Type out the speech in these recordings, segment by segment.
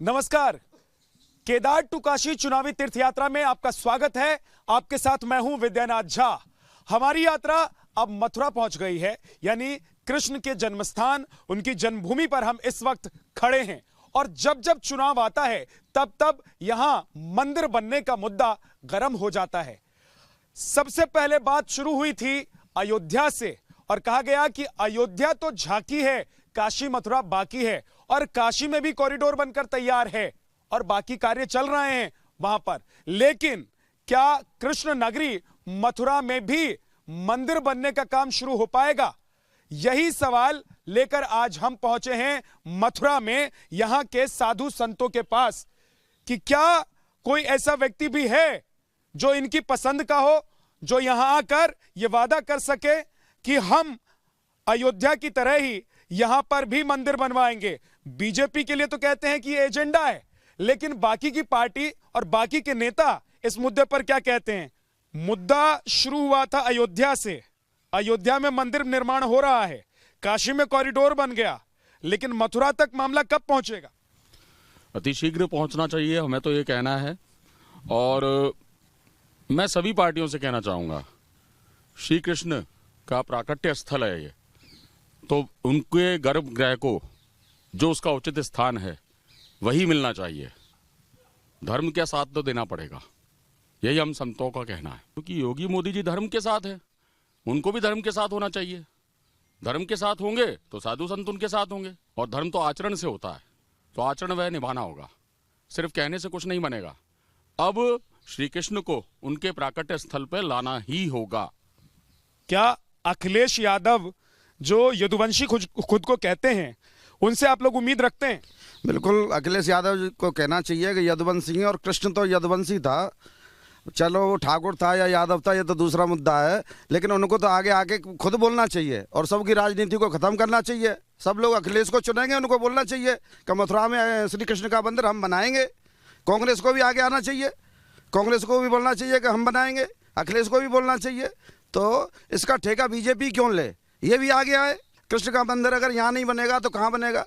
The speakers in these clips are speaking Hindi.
नमस्कार। केदार टू काशी चुनावी तीर्थ यात्रा में आपका स्वागत है। आपके साथ मैं हूं विद्यानाथ झा। हमारी यात्रा अब मथुरा पहुंच गई है, यानी कृष्ण के जन्मस्थान, उनकी जन्मभूमि पर हम इस वक्त खड़े हैं। और जब जब चुनाव आता है तब तब यहां मंदिर बनने का मुद्दा गर्म हो जाता है। सबसे पहले बात शुरू हुई थी अयोध्या से और कहा गया कि अयोध्या तो झांकी है, काशी मथुरा बाकी है। और काशी में भी कॉरिडोर बनकर तैयार है और बाकी कार्य चल रहे हैं वहां पर। लेकिन क्या कृष्ण नगरी मथुरा में भी मंदिर बनने का काम शुरू हो पाएगा? यही सवाल लेकर आज हम पहुंचे हैं मथुरा में, यहां के साधु संतों के पास, कि क्या कोई ऐसा व्यक्ति भी है जो इनकी पसंद का हो, जो यहां आकर यह वादा कर सके कि हम अयोध्या की तरह ही यहां पर भी मंदिर बनवाएंगे। बीजेपी के लिए तो कहते हैं कि ये एजेंडा है, लेकिन बाकी की पार्टी और बाकी के नेता इस मुद्दे पर क्या कहते हैं? मुद्दा शुरू हुआ था अयोध्या से। अयोध्या में मंदिर निर्माण हो रहा है, काशी में कॉरिडोर बन गया, लेकिन मथुरा तक मामला कब पहुंचेगा? अतिशीघ्र पहुंचना चाहिए, हमें तो ये कहना है। और मैं सभी पार्टियों से कहना चाहूंगा, श्री कृष्ण का प्राकट्य स्थल है ये, तो उनके गर्भगृह को जो उसका उचित स्थान है वही मिलना चाहिए। धर्म के साथ तो देना पड़ेगा, यही हम संतों का कहना है। क्योंकि योगी मोदी जी धर्म के साथ है, उनको भी धर्म के साथ होना चाहिए। धर्म के साथ होंगे तो साधु संत उनके साथ होंगे। और धर्म तो आचरण से होता है, तो आचरण वह निभाना होगा, सिर्फ कहने से कुछ नहीं बनेगा। अब श्री कृष्ण को उनके प्राकट्य स्थल पर लाना ही होगा। क्या अखिलेश यादव, जो यदुवंशी खुद को कहते हैं, उनसे आप लोग उम्मीद रखते हैं? बिल्कुल, अखिलेश यादव को कहना चाहिए कि यदुवंशी, और कृष्ण तो यदुवंशी था। चलो वो ठाकुर था या यादव था, ये तो दूसरा मुद्दा है, लेकिन उनको तो आगे आके खुद बोलना चाहिए और सबकी राजनीति को खत्म करना चाहिए। सब लोग अखिलेश को चुनेंगे, उनको बोलना चाहिए कि मथुरा में श्री कृष्ण का मंदिर हम बनाएंगे। कांग्रेस को भी आगे आना चाहिए, कांग्रेस को भी बोलना चाहिए कि हम बनाएंगे, अखिलेश को भी बोलना चाहिए। तो इसका ठेका बीजेपी क्यों ले? ये भी आगे आए। कृष्ण का मंदिर अगर यहाँ नहीं बनेगा तो कहाँ बनेगा?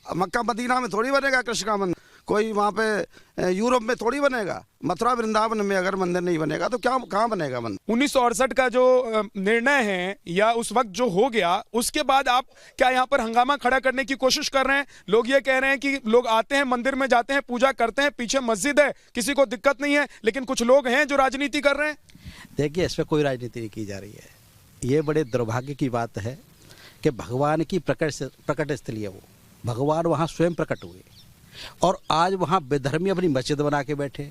मक्का मदीना में थोड़ी बनेगा कृष्ण का मंदिर, कोई वहाँ पे यूरोप में थोड़ी बनेगा। मथुरा वृंदावन में अगर मंदिर नहीं बनेगा तो क्या कहाँ बनेगा मंदिर? 1968 का जो निर्णय है या उस वक्त जो हो गया, उसके बाद आप क्या यहाँ पर हंगामा खड़ा करने की कोशिश कर रहे हैं? लोग ये कह रहे हैं कि लोग आते हैं, मंदिर में जाते हैं, पूजा करते हैं, पीछे मस्जिद है, किसी को दिक्कत नहीं है, लेकिन कुछ लोग हैं जो राजनीति कर रहे हैं। देखिए, इस पर कोई राजनीति नहीं की जा रही है। ये बड़े दुर्भाग्य की बात है कि भगवान की प्रकट स्थली है वो। भगवान वहाँ स्वयं प्रकट हुए और आज वहाँ बेधर्मी अपनी मस्जिद बना के बैठे।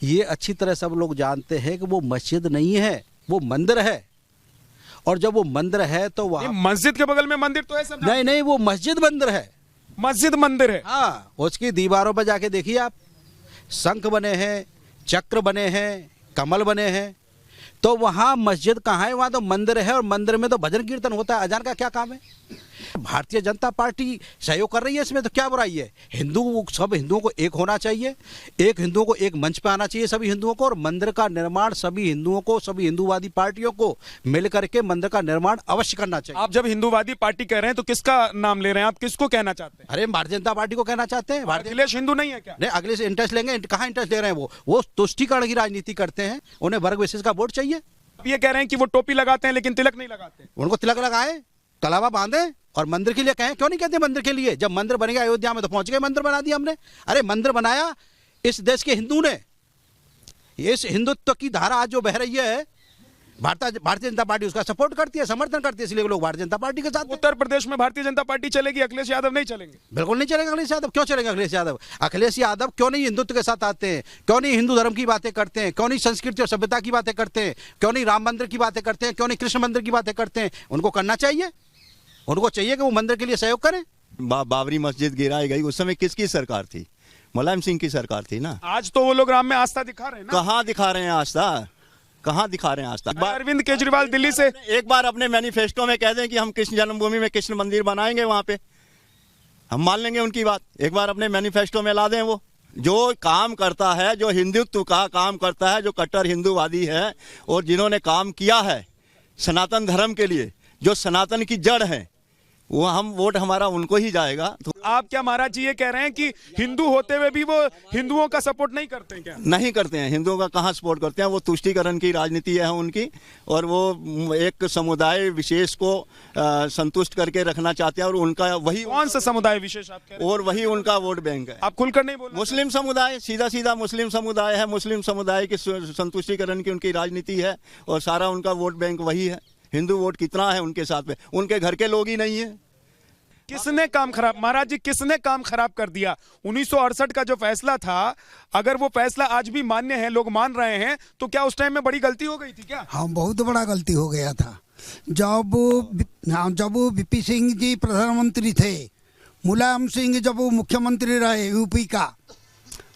ये अच्छी तरह सब लोग जानते हैं कि वो मस्जिद नहीं है, वो मंदिर है। और जब वो मंदिर है तो वहाँ मस्जिद के बगल में मंदिर तो है सब? नहीं, वो मस्जिद मंदिर है। मस्जिद मंदिर है, हाँ। उसकी दीवारों पर जाके देखिए आप, शंख बने हैं, चक्र बने हैं, कमल बने हैं। तो वहाँ मस्जिद कहाँ है? वहाँ तो मंदिर है, और मंदिर में तो भजन कीर्तन होता है। अजान का क्या काम है? भारतीय जनता पार्टी सहयोग कर रही है इसमें, तो क्या बुराई है? सब हिंदुओं को एक होना चाहिए, एक हिंदुओं को एक मंच पे आना चाहिए, सभी हिंदुओं को। और मंदिर का निर्माण सभी हिंदुओं को, सभी हिंदूवादी पार्टियों को मिल करके मंदिर का निर्माण अवश्य करना चाहिए। आप जब हिंदूवादी पार्टी कह रहे हैं तो किसका नाम ले रहे हैं? आप किसको कहना चाहते हैं? अरे, भारतीय जनता पार्टी को कहना चाहते हैं। अखिलेश हिंदू नहीं है क्या? नहीं, अखिलेश इंटरेस्ट लेंगे? कहाँ इंटरेस्ट ले रहे हैं? वो तुष्टीकरण की राजनीति करते हैं, उन्हें वर्ग विशेष का वोट चाहिए। आप ये कह रहे हैं कि वो टोपी लगाते हैं लेकिन तिलक नहीं लगाते? उनको तिलक लगाए, तलावा बांधे और मंदिर के लिए कहें। क्यों नहीं कहते मंदिर के लिए? जब मंदिर बनेगा अयोध्या में तो पहुंच गए, मंदिर बना दिया हमने। अरे, मंदिर बनाया इस देश के हिंदू ने। इस हिंदुत्व की धारा आज जो बह रही है, भारतीय जनता पार्टी उसका सपोर्ट करती है, समर्थन करती है, इसलिए लोग भारतीय जनता पार्टी के साथ। उत्तर प्रदेश में भारतीय जनता पार्टी चलेगी, अखिलेश यादव नहीं चलेंगे? बिल्कुल नहीं चलेगा अखिलेश यादव। क्यों चलेगा अखिलेश यादव? अखिलेश यादव क्यों नहीं हिंदुत्व के साथ आते हैं? क्यों नहीं हिंदू धर्म की बातें करते हैं? क्यों नहीं संस्कृति और सभ्यता की बातें करते हैं? क्यों नहीं राम मंदिर की बातें करते हैं? क्यों नहीं कृष्ण मंदिर की बातें करते हैं? उनको करना चाहिए, उनको चाहिए कि वो मंदिर के लिए सहयोग करें। बाबरी मस्जिद गिराई गई, उस समय किसकी सरकार थी? मुलायम सिंह की सरकार थी ना। आज तो वो लोग राम में आस्था दिखा रहे हैं ना? कहाँ दिखा रहे हैं आस्था? कहाँ दिखा रहे हैं आस्था? अरविंद केजरीवाल दिल्ली से एक बार अपने मैनिफेस्टो में कह दें कि हम कृष्ण जन्मभूमि में कृष्ण मंदिर बनाएंगे, वहां पे हम मान लेंगे उनकी बात। एक बार अपने मैनिफेस्टो में ला दें। वो जो काम करता है, जो हिंदुत्व का काम करता है, जो कट्टर हिंदूवादी है और जिन्होंने काम किया है सनातन धर्म के लिए, जो सनातन की जड़ है, वो हम वोट हमारा उनको ही जाएगा। तो आप क्या महाराज जी ये कह रहे हैं कि हिंदू होते हुए भी वो हिंदुओं का सपोर्ट नहीं करते हैं क्या? नहीं करते हैं, हिंदुओं का कहाँ सपोर्ट करते हैं। वो तुष्टीकरण की राजनीति है उनकी, और वो एक समुदाय विशेष को संतुष्ट करके रखना चाहते हैं, और उनका वही कौन सा समुदाय विशेष आप कह रहे हैं? और वही उनका वोट बैंक है। आप खुलकर नहीं बोल मुस्लिम समुदाय, सीधा सीधा मुस्लिम समुदाय है। मुस्लिम समुदाय की संतुष्टीकरण की उनकी राजनीति है, और सारा उनका वोट बैंक वही है। हिंदू वोट कितना है उनके साथ में, उनके घर के लोग ही नहीं है। किसने काम खराब, महाराज जी किसने काम खराब कर दिया? 1968 का जो फैसला था, अगर वो फैसला आज भी मान्य है, लोग मान रहे हैं, तो क्या उस टाइम में बड़ी गलती हो गई थी क्या? हाँ, बहुत बड़ा गलती हो गया था। जब वीपी सिंह जी प्रधानमंत्री थे, मुलायम सिंह जब वो मुख्यमंत्री रहे यूपी का,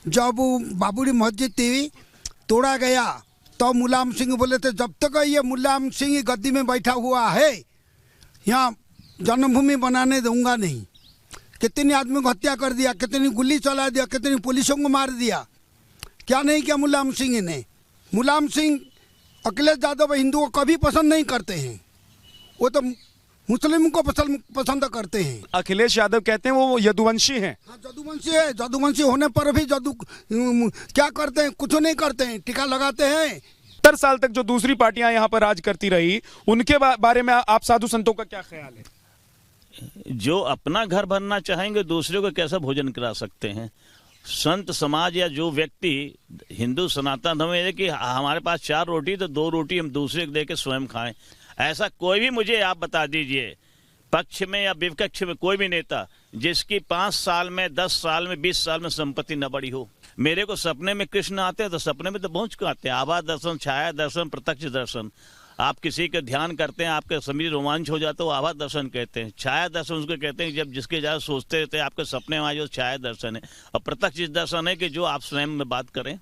जब बाबरी मस्जिद तोड़ा गया तो मुलायम सिंह बोले थे जब तक ये मुलायम सिंह गद्दी में बैठा हुआ है यहाँ जन्मभूमि बनाने दूंगा नहीं। कितने आदमी को हत्या कर दिया, कितनी गोली चला दिया, कितनी पुलिसों को मार दिया। क्या नहीं किया मुलायम सिंह ने? मुलायम सिंह अखिलेश यादव हिंदुओं को कभी पसंद नहीं करते हैं, वो तो मुस्लिम को पसंद करते हैं। अखिलेश यादव कहते हैं वो यदुवंशी हैं। हाँ, जदुवंशी है। जदुवंशी होने पर भी क्या करते हैं? कुछ नहीं करते हैं, टीका लगाते हैं। 70 साल तक जो दूसरी पार्टियां यहाँ पर राज करती रही, उनके बारे में आप साधु संतों का क्या ख्याल है? जो अपना घर बनना चाहेंगे दूसरे को कैसा भोजन करा सकते हैं? संत समाज या जो व्यक्ति हिंदू सनातन धर्म है कि हमारे पास 4 रोटी तो 2 रोटी हम दूसरे को दे के स्वयं खाएं, ऐसा कोई भी मुझे आप बता दीजिए पक्ष में या विपक्ष में कोई भी नेता जिसकी 5 साल में 10 साल में 20 साल में संपत्ति न बढ़ी हो। मेरे को सपने में कृष्ण आते हैं तो सपने में तो पहुंच के आते हैं। आभा दर्शन, छाया दर्शन, प्रत्यक्ष दर्शन। आप किसी का ध्यान करते हैं, आपके शरीर रोमांच हो जाता है, वो आभा दर्शन कहते हैं। छाया दर्शन उसको कहते हैं जब जिसके ज़्यादा सोचते रहते हैं आपके सपने में आ जो छाया दर्शन है। और प्रत्यक्ष दर्शन है कि जो आप स्वयं में बात करें,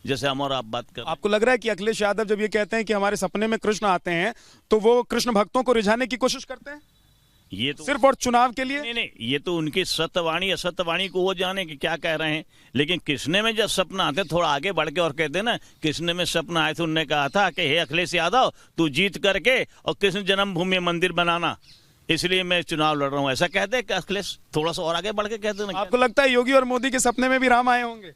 जैसे हम और आप बात करें। आपको लग रहा है कि अखिलेश यादव जब ये कहते हैं कि हमारे सपने में कृष्ण आते हैं, तो वो कृष्ण भक्तों को रिझाने की कोशिश करते हैं ये तो सिर्फ और चुनाव के लिए? नहीं, ये तो उनकी सत्यवाणी असत्यवाणी को वो जाने कि क्या कह रहे हैं। लेकिन कृष्ण में जब सपना आते थोड़ा आगे बढ़ के और कहते ना, कृष्ण में सपना आए थे, उन्होंने कहा था कि हे अखिलेश यादव तू जीत करके और कृष्ण जन्मभूमि में मंदिर बनाना, इसलिए मैं चुनाव लड़ रहा हूँ, ऐसा कहते हैं कि अखिलेश थोड़ा सा और आगे बढ़ के कहते ना। आपको लगता है योगी और मोदी के सपने में भी राम आए होंगे?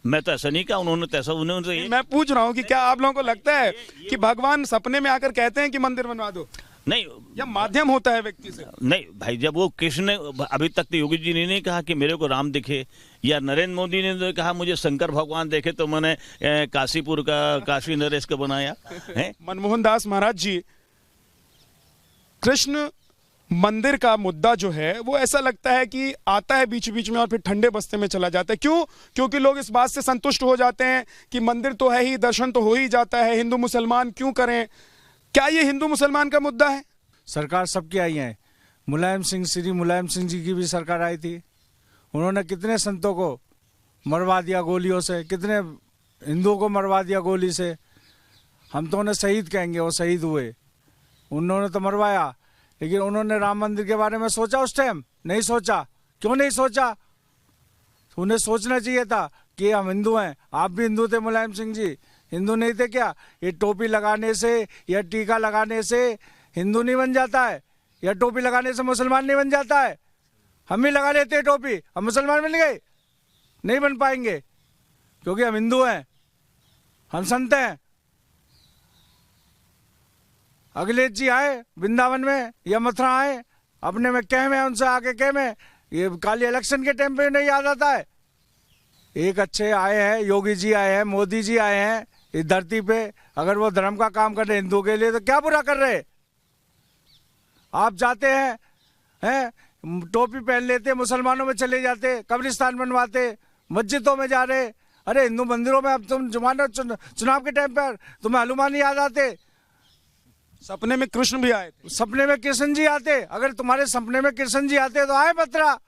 मैं तो ऐसा नहीं कहा, उन्होंने तो ऐसा उन्होंने। मैं पूछ रहा हूँ कि क्या आप लोगों को लगता है कि भगवान सपने में आकर कहते हैं कि मंदिर बनवा दो, नहीं, या माध्यम होता है व्यक्ति से? नहीं भाई, जब वो कृष्ण, अभी तक तो योगी जी ने नहीं कहा कि मेरे को राम दिखे, या नरेंद्र मोदी ने तो कहा मुझे शंकर भगवान देखे, तो मैंने काशीपुर का काशी नरेश का बनाया है। मनमोहन दास महाराज जी, कृष्ण मंदिर का मुद्दा जो है वो ऐसा लगता है कि आता है बीच बीच में और फिर ठंडे बस्ते में चला जाता है। क्यों? क्योंकि लोग इस बात से संतुष्ट हो जाते हैं कि मंदिर तो है ही, दर्शन तो हो ही जाता है, हिंदू मुसलमान क्यों करें? क्या ये हिंदू मुसलमान का मुद्दा है? सरकार सबकी आई है। मुलायम सिंह, श्री मुलायम सिंह जी की भी सरकार आई थी, उन्होंने कितने संतों को मरवा दिया गोलियों से, कितने हिंदुओं को मरवा दिया गोली से। हम तो उन्हें शहीद कहेंगे, वो शहीद हुए, उन्होंने तो मरवाया, लेकिन उन्होंने राम मंदिर के बारे में सोचा उस टाइम? नहीं सोचा। क्यों नहीं सोचा? उन्हें सोचना चाहिए था कि हम हिंदू हैं। आप भी हिंदू थे मुलायम सिंह जी, हिंदू नहीं थे क्या? ये टोपी लगाने से या टीका लगाने से हिंदू नहीं बन जाता है, या टोपी लगाने से मुसलमान नहीं बन जाता है। हम भी लगा लेते हैं टोपी, हम मुसलमान बन गए? नहीं बन पाएंगे, क्योंकि हम हिंदू हैं, हम संत हैं। अखिलेश जी आए वृंदावन में या मथुरा आए, अपने में कह में उनसे आके कह में, ये काली इलेक्शन के टाइम पे नहीं याद आता है। एक अच्छे आए हैं, योगी जी आए हैं, मोदी जी आए हैं इस धरती पे, अगर वो धर्म का काम कर रहे हिंदुओं के लिए तो क्या बुरा कर रहे? आप जाते हैं टोपी पहन लेते, मुसलमानों में चले जाते, कब्रिस्तान बनवाते, मस्जिदों में जा रहे। अरे हिंदू मंदिरों में अब तुम जुमाना चुनाव के टाइम पर तुम्हें हनुमान याद आते, सपने में कृष्ण भी आए थे। सपने में कृष्ण जी आते। अगर तुम्हारे सपने में कृष्ण जी आते तो आए मथुरा,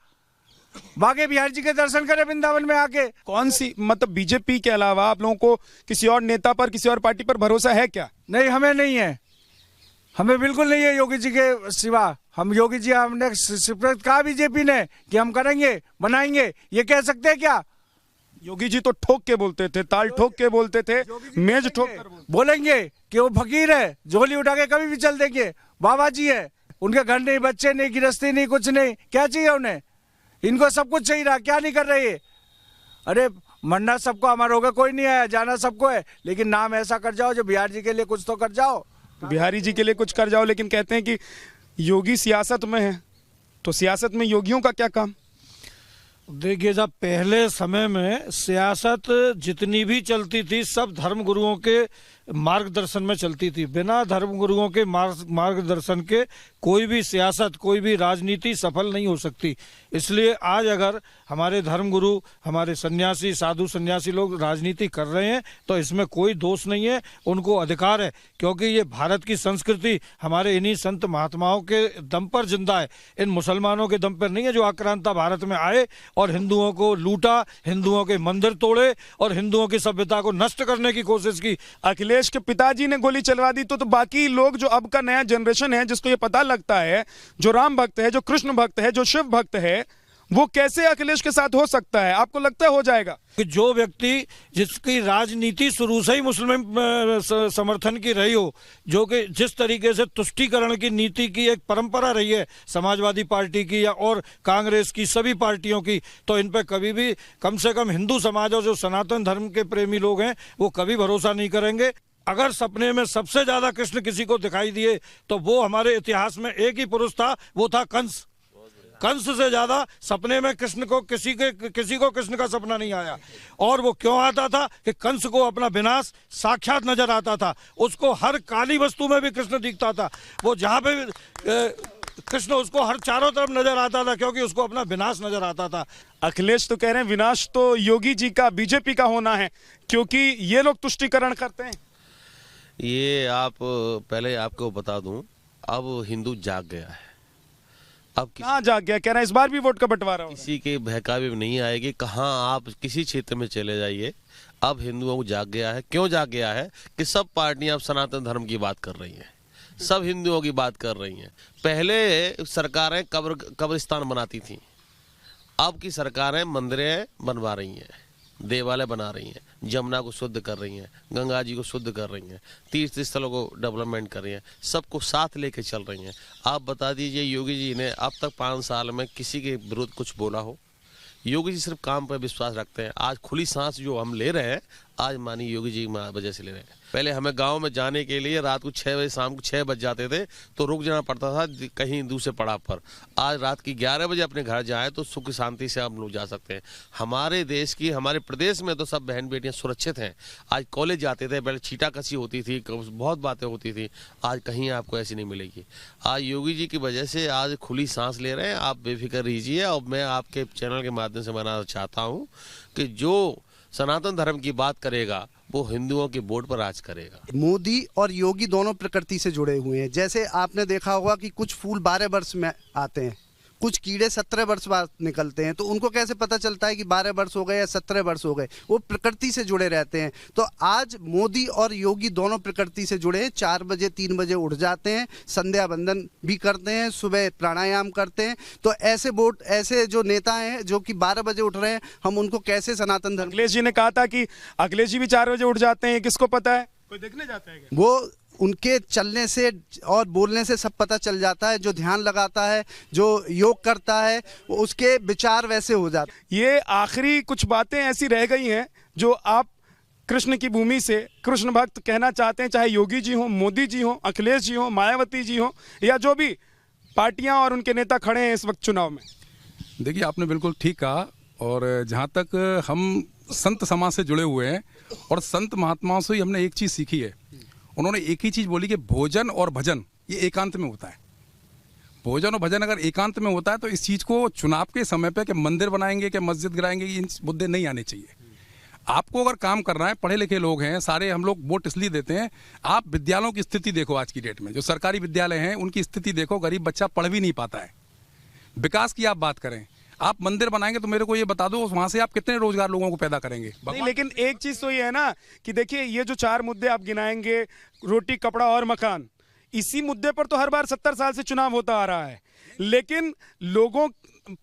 बागे बिहार जी के दर्शन करें वृंदावन में आके। कौन सी, मतलब बीजेपी के अलावा आप लोगों को किसी और नेता पर, किसी और पार्टी पर भरोसा है क्या? नहीं, हमें नहीं है, हमें बिल्कुल नहीं है योगी जी के सिवा। हम योगी जी, हमने सिर्फ कहा बीजेपी ने कि हम करेंगे, बनाएंगे, ये कह सकते हैं क्या? योगी जी तो ठोक के बोलते थे, ताल ठोक के बोलते थे, मेज ठोक कर बोलेंगे कि वो फकीर है, झोली उठा के कभी भी चल देंगे, बाबा जी है। उनके घर नहीं, बच्चे नहीं, गृहस्थी नहीं, कुछ नहीं, क्या चाहिए उन्हें? इनको सब कुछ चाहिए रहा, क्या नहीं कर रहे ये? अरे मरना सबको, हमारा होगा कोई नहीं आया, जाना सबको है, लेकिन नाम ऐसा कर जाओ जो बिहार जी के लिए कुछ तो कर जाओ। बिहारी जी के लिए कुछ कर जाओ, लेकिन कहते हैं कि योगी सियासत में है, तो सियासत में योगियों का क्या काम? देखिए, जब पहले समय में सियासत जितनी भी चलती थी सब धर्म गुरुओं के मार्गदर्शन में चलती थी। बिना धर्म गुरुओं के मार्गदर्शन के कोई भी सियासत, कोई भी राजनीति सफल नहीं हो सकती। इसलिए आज अगर हमारे धर्म गुरु, हमारे सन्यासी, साधु सन्यासी लोग राजनीति कर रहे हैं तो इसमें कोई दोष नहीं है, उनको अधिकार है, क्योंकि ये भारत की संस्कृति हमारे इन्हीं संत महात्माओं के दम पर जिंदा है, इन मुसलमानों के दम पर नहीं है जो आक्रांता भारत में आए और हिंदुओं को लूटा, हिंदुओं के मंदिर तोड़े और हिंदुओं की सभ्यता को नष्ट करने की कोशिश की। अखिलेश के पिताजी ने गोली चलवा दी, तो बाकी लोग जो अब का नया जनरेशन है, जिसको ये पता लगता है, जो राम भक्त है, जो कृष्ण भक्त है, जो शिव भक्त है, वो कैसे अखिलेश के साथ हो सकता है? आपको लगता है हो जाएगा? कि जो व्यक्ति जिसकी राजनीति शुरू से ही मुस्लिम समर्थन की रही हो, जो कि जिस तरीके से तुष्टीकरण की नीति की एक परंपरा रही है समाजवादी पार्टी की या और कांग्रेस की, सभी पार्टियों की, तो इन पर कभी भी कम से कम हिंदू समाज और जो सनातन धर्म के प्रेमी लोग हैं वो कभी भरोसा नहीं करेंगे। अगर सपने में सबसे ज्यादा कृष्ण किसी को दिखाई दिए तो वो हमारे इतिहास में एक ही पुरुष था, वो था कंस। कंस से ज्यादा सपने में कृष्ण को किसी को कृष्ण का सपना नहीं आया। और वो क्यों आता था कि कंस को अपना विनाश साक्षात नजर आता था, उसको हर काली वस्तु में भी कृष्ण दिखता था, वो जहां पे कृष्ण उसको हर चारों तरफ नजर आता था, क्योंकि उसको अपना विनाश नजर आता था। अखिलेश तो कह रहे हैं विनाश तो योगी जी का, बीजेपी का होना है, क्योंकि ये लोग तुष्टीकरण करते हैं। ये आप पहले आपको बता दूं, अब हिंदू जाग गया है। अब कहाँ जाग गया? कह रहे हैं इस बार भी वोट का बंटवारा होगा। किसी के बहकावे में नहीं आएगी। कहाँ आप किसी क्षेत्र में चले जाइए, अब हिंदुओं को जाग गया है। क्यों जाग गया है? कि सब पार्टियां अब सनातन धर्म की बात कर रही हैं, सब हिंदुओं की बात कर रही हैं। पहले सरकारें कब्रिस्तान बनाती थी, अब की सरकारें मंदिरें बनवा रही हैं, देवालय बना रही हैं, जमुना को शुद्ध कर रही हैं, गंगा जी को शुद्ध कर रही हैं, तीर्थ स्थलों को डेवलपमेंट कर रही हैं, सबको साथ लेके चल रही हैं। आप बता दीजिए, योगी जी ने अब तक 5 साल में किसी के विरुद्ध कुछ बोला हो? योगी जी सिर्फ काम पर विश्वास रखते हैं। आज खुली सांस जो हम ले रहे हैं, आज मानी योगी जी की वजह से ले रहे हैं। पहले हमें गांव में जाने के लिए रात को 6 बजे, शाम को 6 बज जाते थे तो रुक जाना पड़ता था कहीं दूसरे पड़ाव पर। आज रात की 11 बजे अपने घर जाए तो सुख शांति से हम लोग जा सकते हैं। हमारे देश की, हमारे प्रदेश में तो सब बहन बेटियां सुरक्षित हैं। आज कॉलेज जाते थे, पहले छींटाकसी होती थी, बहुत बातें होती थी, आज कहीं आपको ऐसी नहीं मिलेगी। आज योगी जी की वजह से आज खुली सांस ले रहे हैं। आप बेफिक्र रहिए। और मैं आपके चैनल के माध्यम से बताना चाहता हूँ कि जो सनातन धर्म की बात करेगा वो हिंदुओं के वोट पर राज करेगा। मोदी और योगी दोनों प्रकृति से जुड़े हुए हैं। जैसे आपने देखा होगा कि कुछ फूल 12 वर्ष में आते हैं, कुछ कीड़े 17 वर्ष बाद निकलते हैं, तो उनको कैसे पता चलता है कि 12 वर्ष हो गए या 17 वर्ष हो गए? वो प्रकृति से जुड़े रहते हैं। तो आज मोदी और योगी दोनों प्रकृति से जुड़े हैं। 4 बजे 3 बजे उठ जाते हैं, संध्या बंदन भी करते हैं, सुबह प्राणायाम करते हैं। तो ऐसे जो नेता हैं जो कि 12 बजे उठ रहे हैं, हम उनको कैसे सनातन धर्म? अखिलेश जी ने कहा था कि अखिलेश जी भी 4 बजे उठ जाते हैं, किसको पता है? कोई देखने जाता है क्या? वो उनके चलने से और बोलने से सब पता चल जाता है। जो ध्यान लगाता है, जो योग करता है, उसके विचार वैसे हो जाते हैं। ये आखिरी कुछ बातें ऐसी रह गई हैं जो आप कृष्ण की भूमि से कृष्ण भक्त कहना चाहते हैं, चाहे योगी जी हो, मोदी जी हो, अखिलेश जी हो, मायावती जी हो, या जो भी पार्टियां और उनके नेता खड़े हैं इस वक्त चुनाव में। देखिए, आपने बिल्कुल ठीक कहा। और जहाँ तक हम संत समाज से जुड़े हुए हैं और संत महात्माओं से ही हमने एक चीज़ सीखी है। उन्होंने एक ही चीज़ बोली कि भोजन और भजन ये एकांत में होता है। भोजन और भजन अगर एकांत में होता है तो इस चीज़ को चुनाव के समय पे कि मंदिर बनाएंगे, कि मस्जिद गिराएंगे, इन मुद्दे नहीं आने चाहिए। आपको अगर काम करना है, पढ़े लिखे लोग हैं सारे, हम लोग वोट इसलिए देते हैं। आप विद्यालयों की स्थिति देखो, आज की डेट में जो सरकारी विद्यालय हैं उनकी स्थिति देखो, गरीब बच्चा पढ़ भी नहीं पाता है। विकास की आप बात करें, आप मंदिर बनाएंगे तो मेरे को ये बता दो वहां से आप कितने रोजगार लोगों को पैदा करेंगे? नहीं, लेकिन एक चीज तो ये है ना कि देखिए, ये जो 4 मुद्दे आप गिनाएंगे, रोटी, कपड़ा और मकान, इसी मुद्दे पर तो हर बार 70 साल से चुनाव होता आ रहा है, लेकिन लोगों,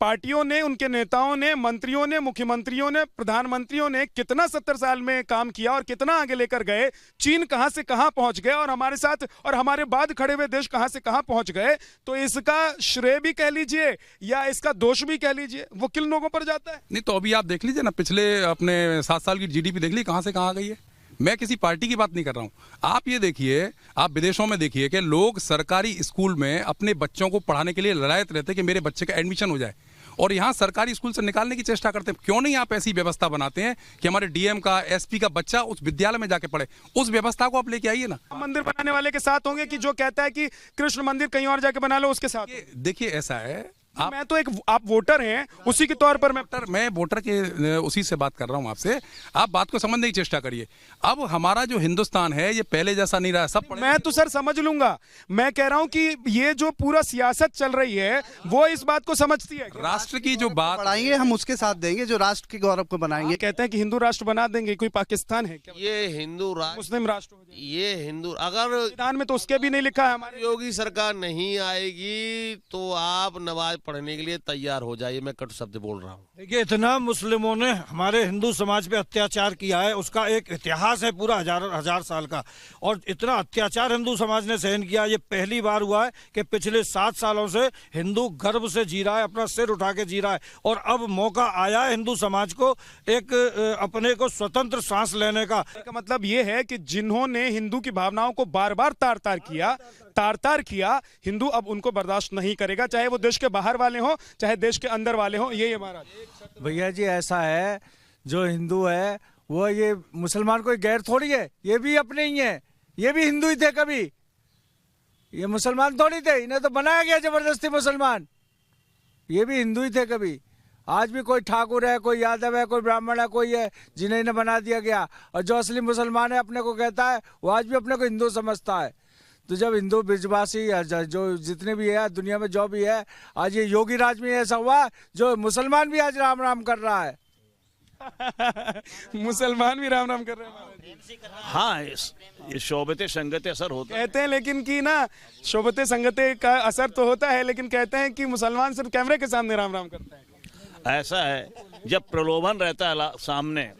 पार्टियों ने, उनके नेताओं ने, मंत्रियों ने, मुख्यमंत्रियों ने, प्रधानमंत्रियों ने कितना 70 साल में काम किया और कितना आगे लेकर गए। चीन कहां से कहां पहुंच गए और हमारे साथ और हमारे बाद खड़े हुए देश कहां से कहां पहुंच गए। तो इसका श्रेय भी कह लीजिए या इसका दोष भी कह लीजिए, वो किन लोगों पर जाता है? नहीं तो अभी आप देख लीजिए ना, पिछले अपने 7 साल की जीडीपी देख ली कहां से कहां गई है। मैं किसी पार्टी की बात नहीं कर रहा हूं। आप ये देखिए, आप विदेशों में देखिए कि लोग सरकारी स्कूल में अपने बच्चों को पढ़ाने के लिए ललायत रहते हैं कि मेरे बच्चे का एडमिशन हो जाए, और यहाँ सरकारी स्कूल से निकालने की चेष्टा करते हैं। क्यों नहीं आप ऐसी व्यवस्था बनाते हैं कि हमारे डीएम का, एसपी का बच्चा उस विद्यालय में जाके पढ़े? उस व्यवस्था को आप लेके आइए ना। मंदिर बनाने वाले के साथ होंगे कि जो कहता है कि कृष्ण मंदिर कहीं और जाके बना लो, उसके साथ? देखिए ऐसा है, मैं तो आप वोटर हैं, उसी के तौर पर मैं वोटर के उसी से बात कर रहा हूं आपसे। आप बात को समझने की चेष्टा करिए। अब हमारा जो हिंदुस्तान है ये पहले जैसा नहीं रहा। सब मैं तो सर समझ लूंगा, मैं कह रहा हूं कि ये जो पूरा सियासत चल रही है वो इस बात को समझती है। राष्ट्र की जो बात बढ़ाएंगे हम उसके साथ देंगे, जो राष्ट्र के गौरव को बनाएंगे। कहते हैं कि हिंदू राष्ट्र बना देंगे, कोई पाकिस्तान है क्या? ये हिंदू राष्ट्र, मुस्लिम राष्ट्र, ये हिंदू, अगर संविधान में तो उसके भी नहीं लिखा है। हमारे योगी सरकार नहीं आएगी तो आप नमाज पढ़ने के लिए तैयार हो जाइए। मैं कटु शब्द बोल रहा हूँ। देखिए, इतना मुस्लिमों ने हमारे हिंदू समाज पे अत्याचार किया है, उसका एक इतिहास है पूरा हजार साल का। और इतना अत्याचार हिंदू समाज ने सहन किया, ये पहली बार हुआ है कि पिछले 7 सालों से हिंदू गर्व से जी रहा है, अपना सिर उठा के जी रहा है। और अब मौका आया है हिंदू समाज को एक अपने को स्वतंत्र सांस लेने का। मतलब ये है कि जिन्होंने हिंदू की भावनाओं को बार बार तार-तार किया, हिंदू अब उनको बर्दाश्त नहीं करेगा, चाहे वो देश के बाहर वाले हों, चाहे देश के अंदर वाले हों। ये महाराज भैया जी ऐसा है, जो हिंदू है वो ये मुसलमान कोई गैर थोड़ी है, ये भी अपने ही है, ये भी हिंदू ही थे कभी, ये मुसलमान थोड़ी थे, इन्हें तो बनाया गया जबरदस्ती मुसलमान, ये भी हिंदू ही थे कभी। आज भी कोई ठाकुर है, कोई यादव है, कोई ब्राह्मण है, कोई है जिन्हें इन्हें बना दिया गया। और जो असली मुसलमान है अपने को कहता है, वो आज भी अपने को हिंदू समझता है। तो जब हिंदू ब्रिजवासी जो जितने भी है दुनिया में जो भी है, आज ये योगी राज में ऐसा हुआ जो मुसलमान भी आज राम राम कर रहा है। मुसलमान भी राम राम कर रहे हैं। हाँ, ये शोभते संगते असर होता कहते हैं, लेकिन कि ना शोभते संगते का असर तो होता है, लेकिन कहते हैं कि मुसलमान सिर्फ कैमरे के सामने राम राम करते हैं। ऐसा है, जब प्रलोभन रहता है सामने,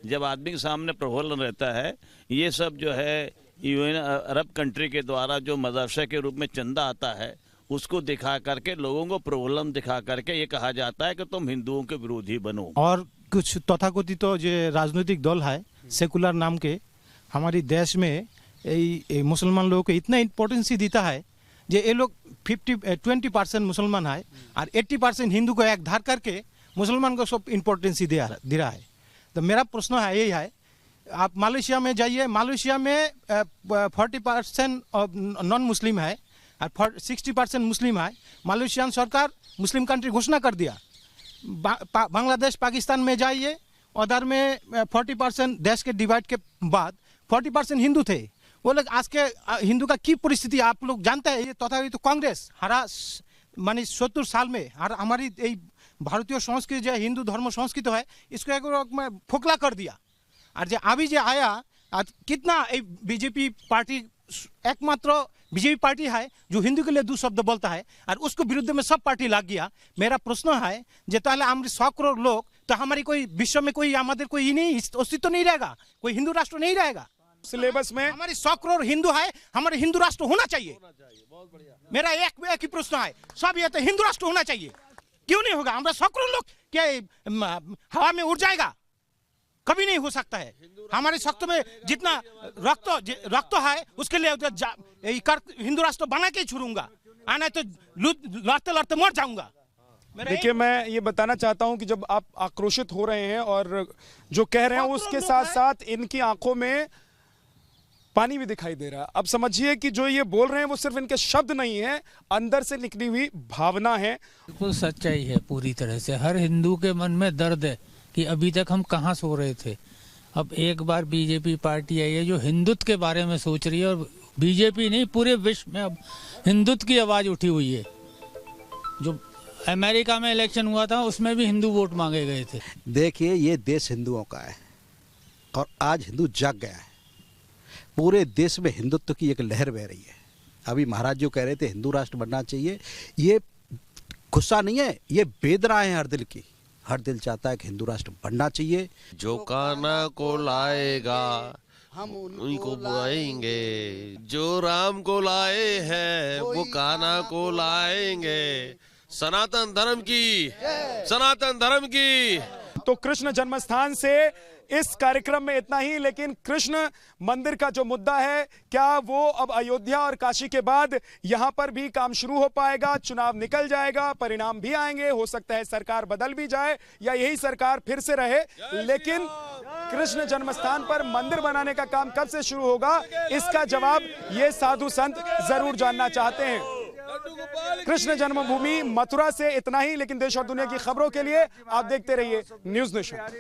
जब आदमी के सामने प्रलोभन रहता है, ये सब जो है यूएन अरब कंट्री के द्वारा जो मदरसे के रूप में चंदा आता है, उसको दिखा करके लोगों को प्रलोभन दिखा करके ये कहा जाता है कि तुम हिंदुओं के विरोधी बनो। और कुछ तथाकथित तो जो राजनीतिक दल है सेकुलर नाम के, हमारी देश में मुसलमान लोगों को इतना इम्पोर्टेंस देता है, जो ये लोग 20% मुसलमान है और 80% हिंदू को एक धार करके मुसलमान को सब इम्पोर्टेंस दे रहा है। तो मेरा प्रश्न है यही है, आप मलेशिया में जाइए, मलेशिया में 40% नॉन मुस्लिम है और 60% मुस्लिम है। मलेशियन सरकार मुस्लिम कंट्री घोषणा कर दिया। बांग्लादेश, पाकिस्तान में जाइए, उधर में 40% देश के डिवाइड के बाद 40% हिंदू थे। वो लोग आज के हिंदू का की परिस्थिति आप लोग जानते हैं। ये तथा तो कांग्रेस हरा मानी 70 साल में हमारी भारतीय संस्कृति जो हिंदू धर्म संस्कृति है, इसको एक फोकला कर दिया। और जो अभी जो आया, कितना बीजेपी पार्टी एकमात्र बीजेपी पार्टी है जो हिंदू के लिए 2 शब्द बोलता है, और उसको विरुद्ध में सब पार्टी लग गया। मेरा प्रश्न है, जो ताले हमारे 100 करोड़ लोग, तो हमारी कोई विश्व में कोई हमारे कोई नहीं अस्तित्व नहीं रहेगा, कोई हिंदू राष्ट्र नहीं रहेगा। सिलेबस में हमारे 100 करोड़ हिंदू है, हमारे हिंदू राष्ट्र होना चाहिए। मेरा एक ही प्रश्न है, सब ये तो हिंदू राष्ट्र होना चाहिए। क्यों नहीं होगा? हमारे 100 करोड़ लोग क्या हवा में उड़ जाएगा? कभी नहीं हो सकता है। हमारे शक्त में जितना रक्त है, उसके लिए हिंदू राष्ट्र बना के ही छोड़ूंगा, आना तो लड़ते लड़ते मर जाऊंगा। देखिए, मैं ये बताना चाहता हूं कि जब आप आक्रोशित हो रहे हैं और जो कह रहे हैं उसके साथ साथ इनकी आंखों में पानी भी दिखाई दे रहा है। अब समझिए कि जो ये बोल रहे हैं वो सिर्फ इनके शब्द नहीं है, अंदर से निकली हुई भावना है। बिल्कुल सच्चाई है पूरी तरह से। हर हिंदू के मन में दर्द है कि अभी तक हम कहाँ सो रहे थे। अब एक बार बीजेपी पार्टी आई है जो हिंदुत्व के बारे में सोच रही है, और बीजेपी नहीं पूरे विश्व में अब हिंदुत्व की आवाज़ उठी हुई है। जो अमेरिका में इलेक्शन हुआ था उसमें भी हिंदू वोट मांगे गए थे। देखिए, ये देश हिंदुओं का है और आज हिंदू जाग गया है। पूरे देश में हिंदुत्व की एक लहर बह रही है। अभी महाराज जो कह रहे थे हिंदू राष्ट्र बनना चाहिए, ये गुस्सा नहीं है, ये वेदना है हर दिल की। हर दिल चाहता है कि हिंदू राष्ट्र बनना चाहिए। जो कान्हा को लाएगा हम उनको बुलाएंगे, जो राम को लाए हैं वो कान्हा को लाएंगे। सनातन धर्म की, सनातन धर्म की। तो कृष्ण जन्मस्थान से इस कार्यक्रम में इतना ही, लेकिन कृष्ण मंदिर का जो मुद्दा है, क्या वो अब अयोध्या और काशी के बाद यहां पर भी काम शुरू हो पाएगा? चुनाव निकल जाएगा, परिणाम भी आएंगे, हो सकता है सरकार बदल भी जाए या यही सरकार फिर से रहे, लेकिन कृष्ण जन्मस्थान पर मंदिर बनाने का काम कब से शुरू होगा, इसका जवाब ये साधु संत जरूर जानना चाहते हैं। कृष्ण जन्मभूमि मथुरा से इतना ही, लेकिन देश और दुनिया की खबरों के लिए आप देखते रहिए न्यूज़ नेशन।